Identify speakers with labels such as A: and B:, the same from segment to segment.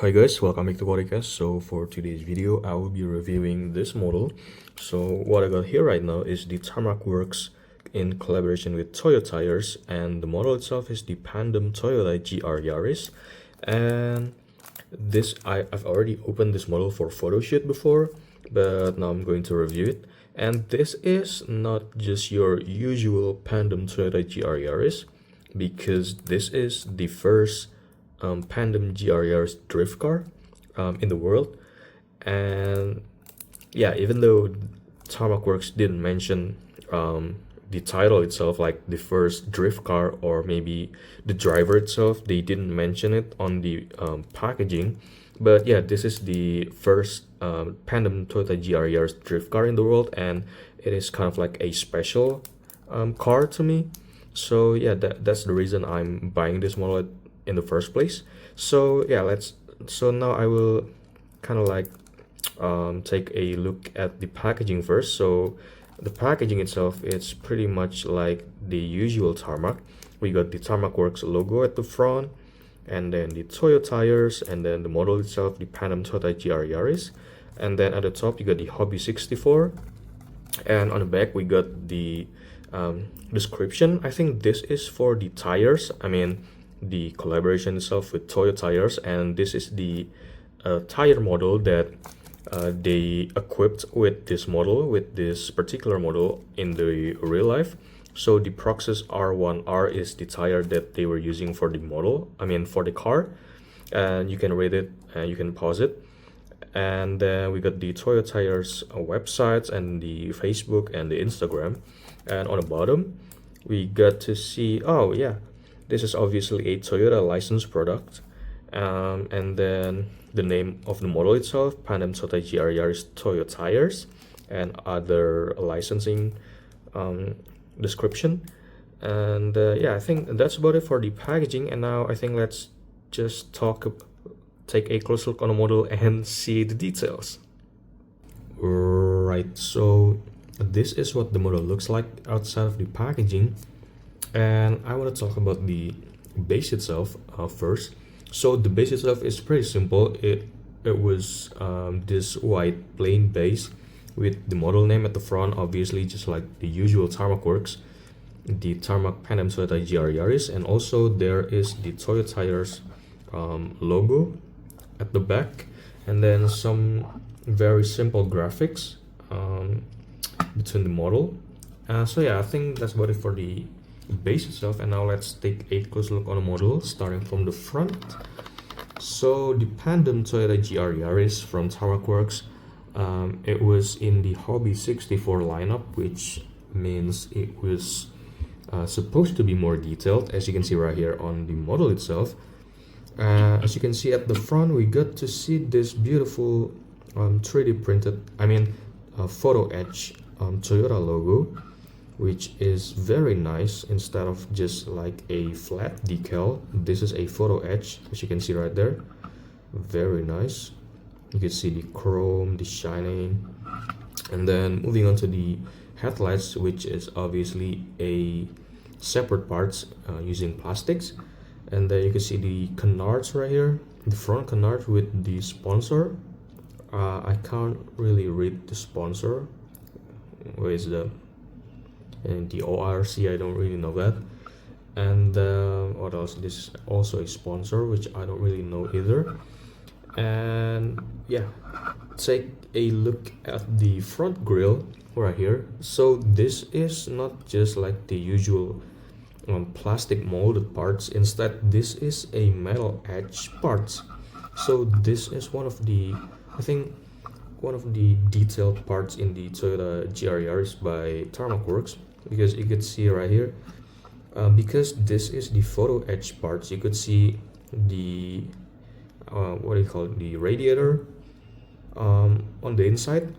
A: Hi guys, welcome back to podcast. So for today's video, I will be reviewing this model. So what I got here right now is the Tarmac Works in collaboration with TOYO tires, and the model itself is the Pandem Toyota GR Yaris. And I've already opened this model for photo shoot before, but now I'm going to review it. And this is not just your usual Pandem Toyota GR Yaris, because this is the first Pandem GR drift car in the world. And yeah, even though Tarmac Works didn't mention the title itself, like the first drift car or maybe the driver itself, they didn't mention it on the packaging. But yeah, this is the first Pandem Toyota GR drift car in the world, and it is kind of like a special car to me. So yeah, that's the reason I'm buying this model in the first place. So yeah, so now I will kind of like take a look at the packaging first. So the packaging itself, it's pretty much like the usual Tarmac. We got the Tarmac Works logo at the front, and then the TOYO tires, and then the model itself, the Pandem Toyota GR Yaris, and then at the top you got the Hobby 64, and on the back we got the description. I think this is for the tires. I mean, the collaboration itself with TOYO tires, and this is the tire model that they equipped with this particular model in the real life. So the Proxys R1R is the tire that they were using for the model, I mean for the car, and you can read it and you can pause it. And then we got the TOYO tires websites and the Facebook and the Instagram. And on the bottom we got to see, oh yeah, this is obviously a Toyota licensed product, and then the name of the model itself, Pandem Toyota GR Yaris TOYO tires, and other licensing description. And yeah, I think that's about it for the packaging. And now I think let's just take a close look on the model and see the details. Right, so this is what the model looks like outside of the packaging. And I want to talk about the base itself first. So the base itself is pretty simple. It was this white plain base with the model name at the front, obviously just like the usual Tarmac Works, the Tarmac Pandem Toyota GR Yaris, and also there is the TOYO tires logo at the back, and then some very simple graphics between the model. So yeah, I think that's about it for the base itself. And now let's take a close look on the model starting from the front. So the Pandem Toyota GR Yaris from Tarmac Works, it was in the Hobby 64 lineup, which means it was supposed to be more detailed, as you can see right here on the model itself. As you can see at the front, we got to see this beautiful 3D printed, photo etch Toyota logo, which is very nice. Instead of just like a flat decal, this is a photo etch, as you can see right there. Very nice. You can see the chrome, the shining. And then moving on to the headlights, which is obviously a separate parts using plastics. And then you can see the canards right here, the front canard with the sponsor. I can't really read the sponsor. Where is the ORC? I don't really know that. And what else? This is also a sponsor, which I don't really know either. And yeah, take a look at the front grille right here. So this is not just like the usual plastic molded parts. Instead, this is a metal edge parts. So this is one of the, I think, one of the detailed parts in the Toyota GR Yaris by Tarmac Works, because you could see right here, because this is the photo etch parts, you could see the what do you call it, the radiator on the inside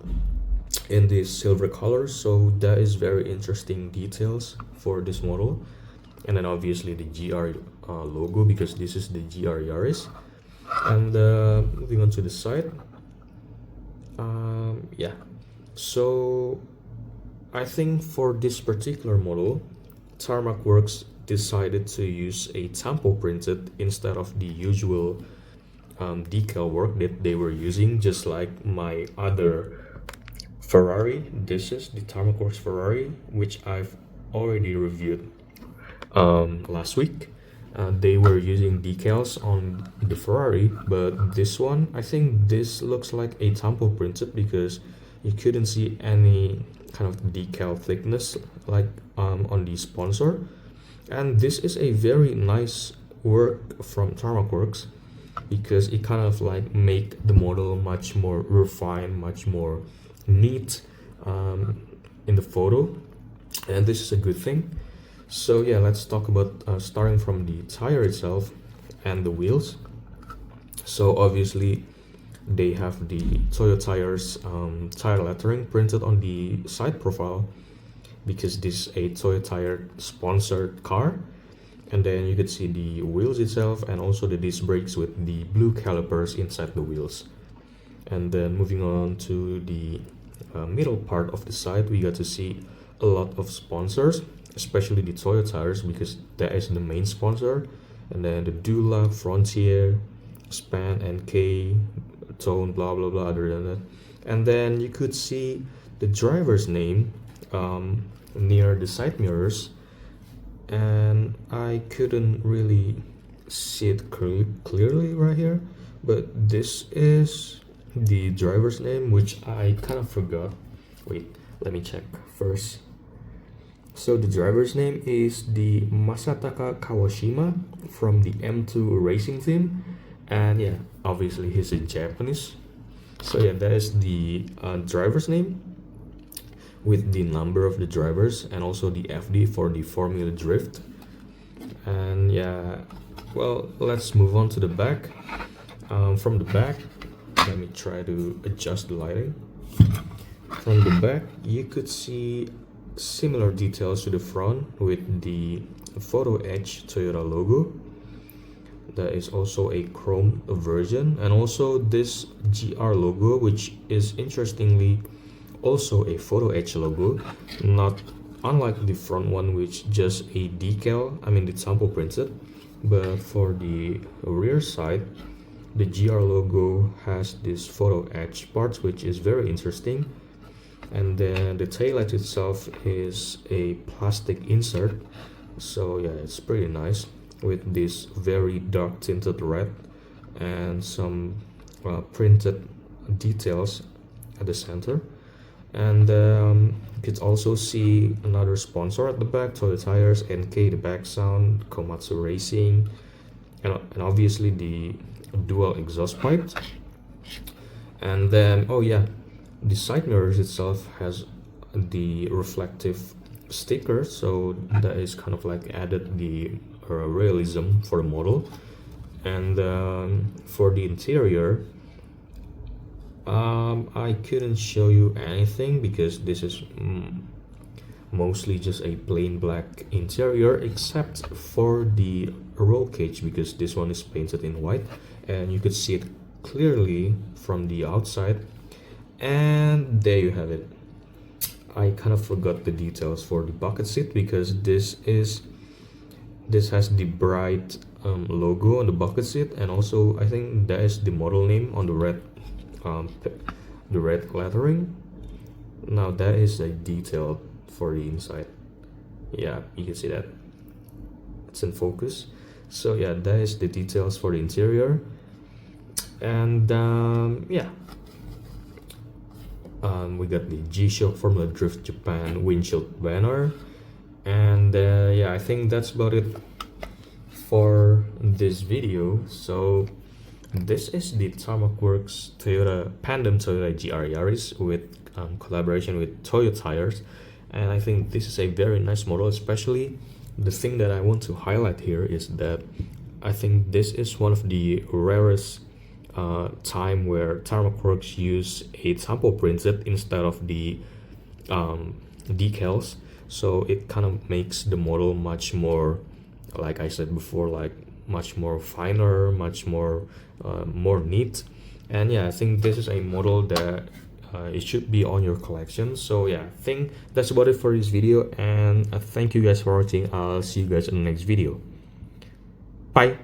A: in this silver color. So that is very interesting details for this model. And then obviously the GR logo, because this is the GR Yaris. And moving on to the side, yeah, so I think for this particular model, Tarmac Works decided to use a tampo printed instead of the usual decal work that they were using, just like my other Ferrari. This is the Tarmac Works Ferrari, which I've already reviewed last week. They were using decals on the Ferrari, but this one, I think this looks like a tampo printed because you couldn't see any kind of decal thickness like on the sponsor. And this is a very nice work from Tarmac Works because it kind of like make the model much more refined, much more neat in the photo, and this is a good thing. So yeah, let's talk about starting from the tire itself and the wheels. So obviously they have the TOYO tires tire lettering printed on the side profile because this is a TOYO tire sponsored car. And then you could see the wheels itself and also the disc brakes with the blue calipers inside the wheels. And then moving on to the middle part of the side, we got to see a lot of sponsors, especially the TOYO tires because that is the main sponsor. And then the Dula, Frontier, Span, NK, Tone, blah blah blah, other than that. And then you could see the driver's name near the side mirrors, and I couldn't really see it clearly right here, but this is the driver's name, which I kind of forgot. Wait, let me check first. So the driver's name is the Masataka Kawashima from the M2 racing team, and yeah, obviously he's in Japanese. So yeah, that is the driver's name with the number of the drivers and also the FD for the Formula Drift. And yeah, well, let's move on to the back. From the back, let me try to adjust the lighting. From the back, you could see similar details to the front with the Photo Edge Toyota logo. There is also a chrome version, and also this GR logo, which is interestingly also a Photo Edge logo, not unlike the front one, which just a decal, I mean the sample printed. But for the rear side, the GR logo has this Photo Edge part, which is very interesting. And then the taillight itself is a plastic insert, so yeah, it's pretty nice with this very dark tinted red and some printed details at the center. And you could also see another sponsor at the back, TOYO Tires, NK, the back sound, Komatsu Racing, and obviously the dual exhaust pipe. And then, oh yeah, the side mirrors itself has the reflective sticker, so that is kind of like added the realism for the model. And for the interior, I couldn't show you anything because this is mostly just a plain black interior, except for the roll cage because this one is painted in white and you could see it clearly from the outside. And there you have it. I kind of forgot the details for the bucket seat because this has the bright logo on the bucket seat, and also I think that is the model name on the red lettering. Now that is a detail for the inside. Yeah, you can see that it's in focus. So yeah, that is the details for the interior. And yeah, we got the G-Shock Formula Drift Japan windshield banner. And yeah, I think that's about it for this video. So this is the Tarmac Works Toyota Pandem Toyota GR Yaris with collaboration with TOYO tires, and I think this is a very nice model. Especially the thing that I want to highlight here is that I think this is one of the rarest time where Tarmac Works use a sample printed instead of the decals, so it kind of makes the model much more, like I said before, like much more finer, much more more neat. And yeah, I think this is a model that it should be on your collection. So yeah, I think that's about it for this video, and thank you guys for watching. I'll see you guys in the next video. Bye.